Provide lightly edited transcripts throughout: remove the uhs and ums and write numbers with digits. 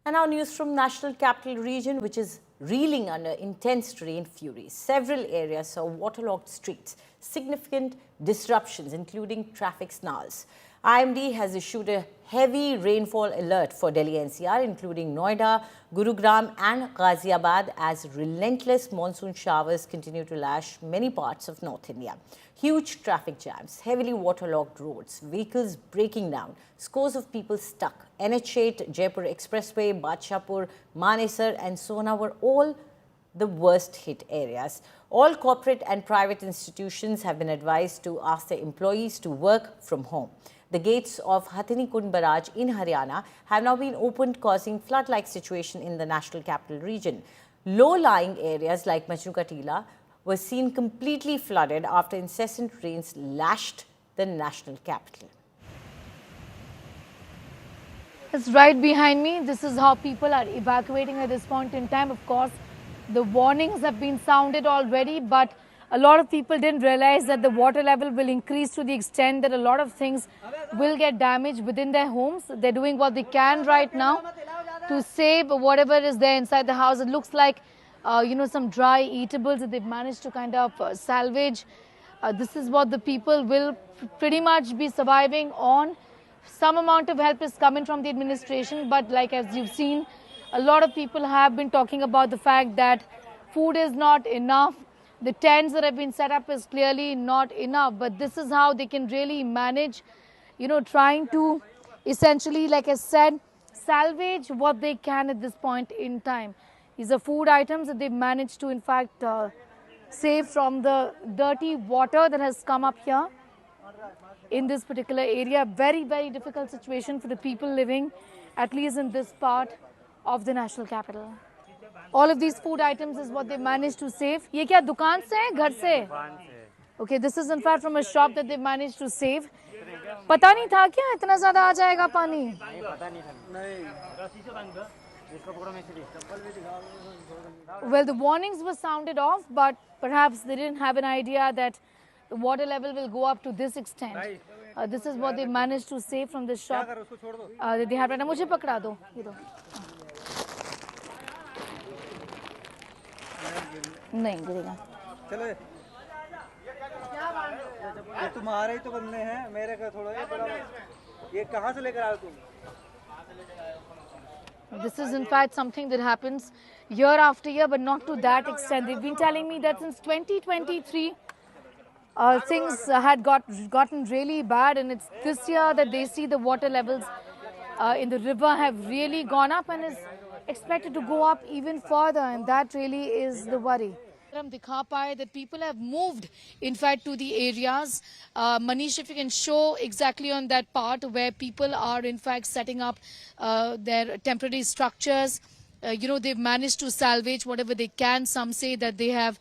And now news from National Capital Region, which is reeling under intense rain fury. Several areas saw waterlogged streets, significant disruptions, including traffic snarls. IMD has issued a heavy rainfall alert for Delhi NCR, including Noida, Gurugram and Ghaziabad, as relentless monsoon showers continue to lash many parts of North India. Huge traffic jams, heavily waterlogged roads, vehicles breaking down, scores of people stuck. NH8, Jaipur Expressway, Badshahpur, Manesar and Sona were all the worst hit areas. All corporate and private institutions have been advised to ask their employees to work from home. The gates of Hathini Kund Barrage in Haryana have now been opened, causing flood-like situation in the National Capital Region. Low-lying areas like Majnu Ka Tila were seen completely flooded after incessant rains lashed the national capital. It's right behind me. This is how people are evacuating at this point in time. Of course, the warnings have been sounded already, but a lot of people didn't realize that the water level will increase to the extent that a lot of things will get damaged within their homes. They're doing what they can right now to save whatever is there inside the house. It looks like, some dry eatables that they've managed to kind of salvage. This is what the people will pretty much be surviving on. Some amount of help is coming from the administration, but like as you've seen, a lot of people have been talking about the fact that food is not enough. The tents that have been set up is clearly not enough, but this is how they can really manage, trying to essentially, like I said, salvage what they can at this point in time. These are food items that they've managed to, in fact, save from the dirty water that has come up here in this particular area. Very, very difficult situation for the people living, at least in this part of the national capital. All of these food items is what they managed to save. ये क्या दुकान से है, घर से? Okay, this is in fact from a shop that they managed to save. पता नहीं था क्या इतना ज़्यादा आ जाएगा पानी? Well, the warnings were sounded off, but perhaps they didn't have an idea that the water level will go up to this extent. This is what they managed to save from this shop. They have right now. मुझे पकड़ा दो, ये दो. नहीं गिरेगा. चलो ये तुम्हारे ही तो बंदे हैं, मेरे का थोड़ा ये कहाँ से लेकर आए तुम? This is in fact something that happens year after year, but not to that extent. They've been telling me that since 2023, things had gotten really bad, and it's this year that they see the water levels in the river have really gone up and is expected to go up even further, and that really is the worry. हम दिखा पाए that people have moved in fact to the areas. Manish, if you can show exactly on that part where people are in fact setting up their temporary structures. They've managed to salvage whatever they can. Some say that they have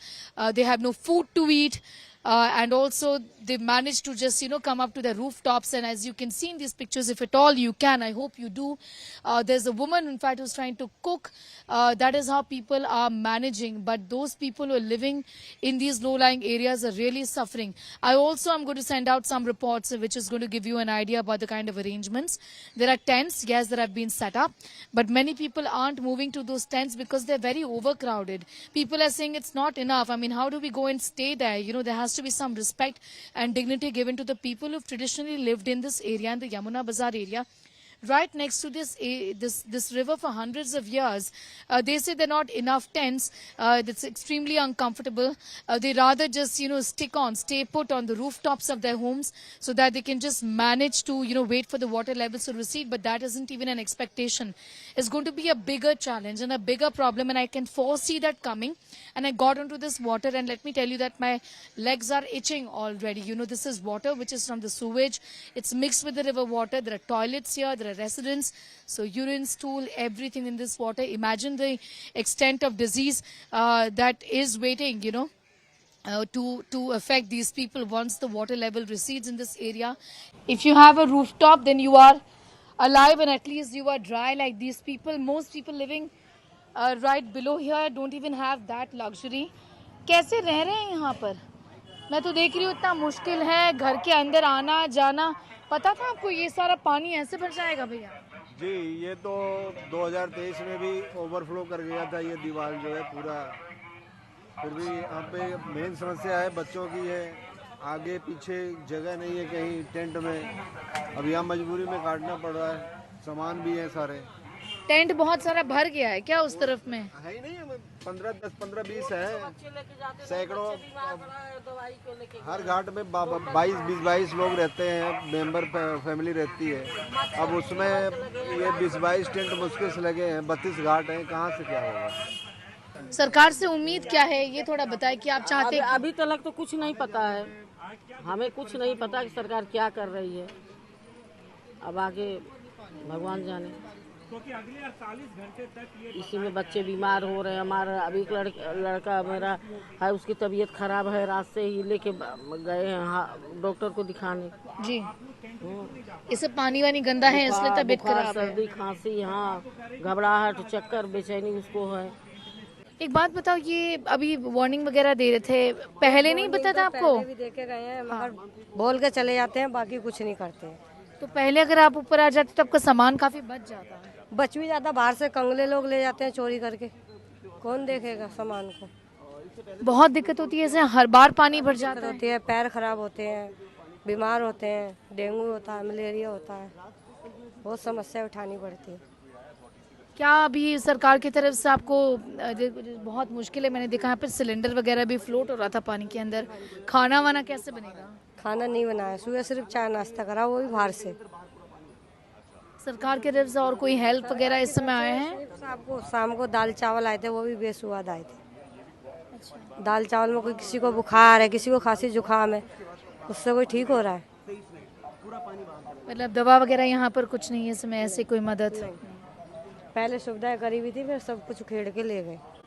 no food to eat. And also they managed to just, come up to the rooftops. And as you can see in these pictures, if at all you can, I hope you do. There's a woman, in fact, who's trying to cook. That is how people are managing. But those people who are living in these low-lying areas are really suffering. I also am going to send out some reports which is going to give you an idea about the kind of arrangements. There are tents, yes, that have been set up. But many people aren't moving to those tents because they're very overcrowded. People are saying it's not enough. I mean, how do we go and stay there? There has to be some respect and dignity given to the people who've traditionally lived in this area, in the Yamuna Bazar area, right next to this river for hundreds of years. They say they're not enough tents. That's extremely uncomfortable. They rather just, stay put on the rooftops of their homes so that they can just manage to, wait for the water levels to recede. But that isn't even an expectation. It's going to be a bigger challenge and a bigger problem, and I can foresee that coming. And I got onto this water, and let me tell you that my legs are itching already. This is water which is from the sewage. It's mixed with the river water. There are toilets here. There are residents. So urine, stool, everything in this water. Imagine the extent of disease that is waiting, to affect these people once the water level recedes in this area. If you have a rooftop, then you are alive and at least you are dry like these people. Most people living right below here don't even have that luxury. कैसे रह रहे हैं यहाँ पर? मैं तो देख रही हूँ इतना मुश्किल है घर के अंदर आना जाना. पता था आपको ये सारा पानी ऐसे भर जाएगा भैया? जी, ये तो 2023 में भी ओवरफ्लो कर गया था ये दीवार जो है पूरा। फिर भी यहाँ पे मेन समस्या है बच्चों की है, आगे पीछे जगह नहीं है कहीं टेंट में, अब यहाँ मजबूरी में काटना पड़ रहा है, सामान भी है सारे। टेंट बहुत सारा भर गया है क्या उस तरफ में? है ही नहीं, 15-20 है सैकड़ों। हर घाट में 22 लोग रहते हैं, मेंबर फैमिली रहती है। अब उसमें ये 20-22 टेंट मुश्किल से लगे हैं, 32 घाट हैं, कहाँ से क्या होगा। सरकार से उम्मीद क्या है ये थोड़ा बताएं कि आप चाहते हैं अभी तक तो कुछ नहीं पता है, हमें कुछ नहीं पता कि सरकार क्या कर रही है। अब आगे भगवान जाने। क्योंकि अगले 48 घंटे तक इसी में बच्चे बीमार हो रहे हैं। हमारा अभी एक लड़का मेरा है, उसकी तबीयत खराब है, रात से ही लेके गए हैं डॉक्टर को दिखाने। जी इससे पानी वानी गंदा है इसलिए तबीयत बुखार, खराब है। सर्दी, खांसी, हाँ घबराहट, चक्कर, बेचैनी उसको है। एक बात बताओ, ये अभी वार्निंग वगैरह दे रहे थे, पहले नहीं पता था आपको? पहले भी देखे गए हैं मगर बोल के चले जाते हैं, बाकी कुछ नहीं करते हैं। तो पहले अगर आप ऊपर आ जाते तो आपका सामान काफी बच जाता है। बच भी जाता, बाहर से कंगले लोग ले जाते हैं चोरी करके, कौन देखेगा सामान को। बहुत दिक्कत होती है, ऐसे हर बार पानी भर जाता है। होती है, पैर खराब होते हैं, बीमार होते हैं, डेंगू होता है, मलेरिया होता है, बहुत समस्या उठानी पड़ती है। क्या अभी सरकार की तरफ से आपको बहुत मुश्किल है? मैंने देखा यहाँ पे सिलेंडर वगैरह भी फ्लोट हो रहा था पानी के अंदर, खाना वाना कैसे बनेगा? खाना नहीं बनाया, सुबह सिर्फ चाय नाश्ता करा, वो भी बाहर से। सरकार की तरफ से और कोई हेल्प वगैरह इस समय आए हैं? शाम को दाल चावल आए थे, वो भी बेसुआद आए थे। दाल चावल में कोई किसी को बुखार है, किसी को खांसी जुकाम है, उससे कोई ठीक हो रहा है। मतलब दवा वगैरह यहाँ पर कुछ नहीं है इस समय, ऐसे कोई मदद? पहले सुविधाएं करी हुई थी, फिर सब कुछ उखेड़ के ले गए।